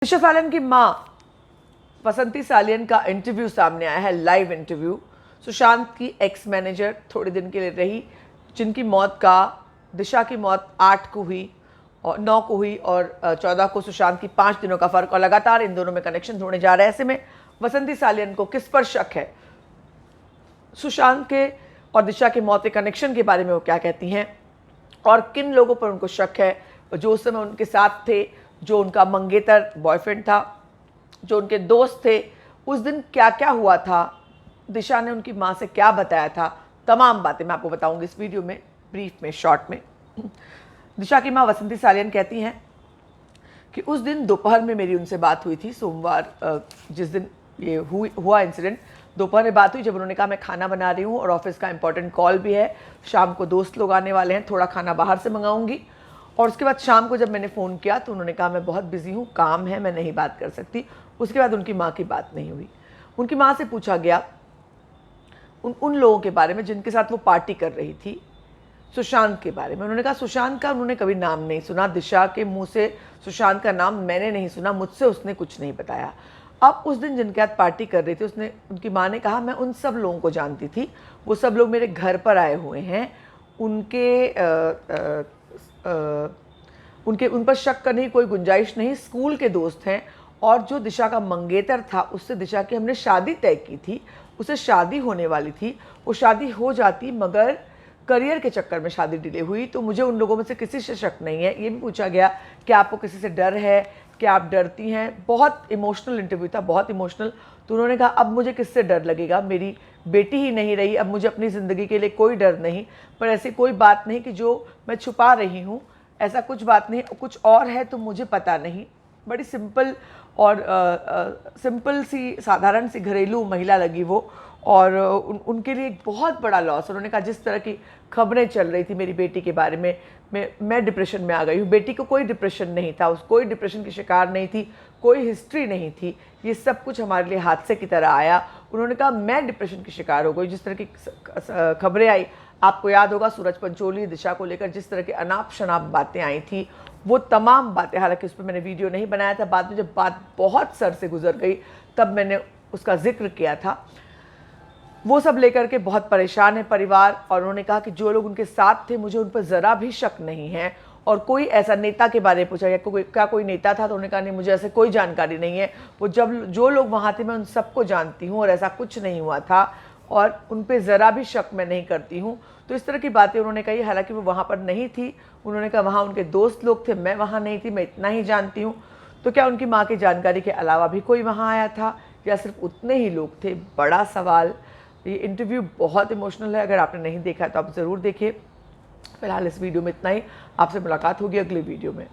दिशा सालियन की मां वसंती सालियन का इंटरव्यू सामने आया है, लाइव इंटरव्यू। सुशांत की एक्स मैनेजर थोड़े दिन के लिए रही, जिनकी मौत का दिशा की मौत 8 को हुई और 9 को हुई और 14 को सुशांत की 5 दिनों का फर्क, और लगातार इन दोनों में कनेक्शन होने जा रहा है। ऐसे में वसंती सालियन को किस पर शक है, सुशांत के और दिशा की मौत के कनेक्शन के बारे में वो क्या कहती हैं, और किन लोगों पर उनको शक है जो उस समय उनके साथ थे, जो उनका मंगेतर बॉयफ्रेंड था, जो उनके दोस्त थे, उस दिन क्या क्या हुआ था, दिशा ने उनकी मां से क्या बताया था, तमाम बातें मैं आपको बताऊंगी इस वीडियो में, ब्रीफ में, शॉर्ट में। दिशा की मां वसंती सालियन कहती हैं कि उस दिन दोपहर में मेरी उनसे बात हुई थी, सोमवार जिस दिन ये हुआ इंसिडेंट, दोपहर में बात हुई जब उन्होंने कहा मैं खाना बना रही हूँ और ऑफिस का इंपॉर्टेंट कॉल भी है, शाम को दोस्त लोग आने वाले हैं, थोड़ा खाना बाहर से मंगाऊंगी। और उसके बाद शाम को जब मैंने फ़ोन किया तो उन्होंने कहा मैं बहुत बिजी हूँ, काम है, मैं नहीं बात कर सकती। उसके बाद उनकी माँ की बात नहीं हुई। उनकी माँ से पूछा गया उन लोगों के बारे में जिनके साथ वो पार्टी कर रही थी, सुशांत के बारे में। उन्होंने कहा सुशांत का उन्होंने कभी नाम नहीं सुना, दिशा के मुंह से सुशांत का नाम मैंने नहीं सुना, मुझसे उसने कुछ नहीं बताया। अब उस दिन जिनके साथ पार्टी कर रही थी, उसने, उनकी माँ ने कहा मैं उन सब लोगों को जानती थी, वो सब लोग मेरे घर पर आए हुए हैं, उन पर शक करने की कोई गुंजाइश नहीं, स्कूल के दोस्त हैं। और जो दिशा का मंगेतर था, उससे दिशा की हमने शादी तय की थी, उसे शादी होने वाली थी, वो शादी हो जाती मगर करियर के चक्कर में शादी डिले हुई। तो मुझे उन लोगों में से किसी से शक नहीं है। ये भी पूछा गया कि आपको किसी से डर है, क्या आप डरती हैं। बहुत इमोशनल इंटरव्यू था, बहुत इमोशनल। तो उन्होंने कहा अब मुझे किससे डर लगेगा, मेरी बेटी ही नहीं रही, अब मुझे अपनी ज़िंदगी के लिए कोई डर नहीं। पर ऐसी कोई बात नहीं कि जो मैं छुपा रही हूँ, ऐसा कुछ बात नहीं, कुछ और है तो मुझे पता नहीं। बड़ी सिंपल और सिंपल सी, साधारण सी घरेलू महिला लगी वो, और उनके लिए एक बहुत बड़ा लॉस। उन्होंने कहा जिस तरह की खबरें चल रही थी मेरी बेटी के बारे में, मैं डिप्रेशन में आ गई हूँ। बेटी को कोई डिप्रेशन नहीं था, कोई डिप्रेशन की शिकार नहीं थी, कोई हिस्ट्री नहीं थी, ये सब कुछ हमारे लिए हादसे की तरह आया। उन्होंने कहा मैं डिप्रेशन की शिकार हो गई। जिस तरह की खबरें आई, आपको याद होगा सूरज पंचोली, दिशा को लेकर जिस तरह की अनाप शनाप बातें आई थी, वो तमाम बातें, हालांकि उस पर मैंने वीडियो नहीं बनाया था, बाद में जब बात बहुत सर से गुजर गई तब मैंने उसका जिक्र किया था। वो सब लेकर के बहुत परेशान है परिवार। और उन्होंने कहा कि जो लोग उनके साथ थे, मुझे उन पर ज़रा भी शक नहीं है। और कोई ऐसा नेता के बारे में पूछा गया क्या कोई नेता था, तो उन्होंने कहा नहीं, मुझे ऐसे कोई जानकारी नहीं है। वो जो लोग वहाँ थे मैं उन सबको जानती हूँ और ऐसा कुछ नहीं हुआ था और उन पर ज़रा भी शक मैं नहीं करती हूँ। तो इस तरह की बातें उन्होंने कही। हालांकि वो वहाँ पर नहीं थी, उन्होंने कहा वहाँ उनके दोस्त लोग थे, मैं वहाँ नहीं थी, मैं इतना ही जानती हूँ। तो क्या उनकी माँ की जानकारी के अलावा भी कोई वहाँ आया था या सिर्फ उतने ही लोग थे, बड़ा सवाल। ये इंटरव्यू बहुत इमोशनल है, अगर आपने नहीं देखा तो आप ज़रूर देखिए। फिलहाल इस वीडियो में इतना ही, आपसे मुलाकात होगी अगले वीडियो में।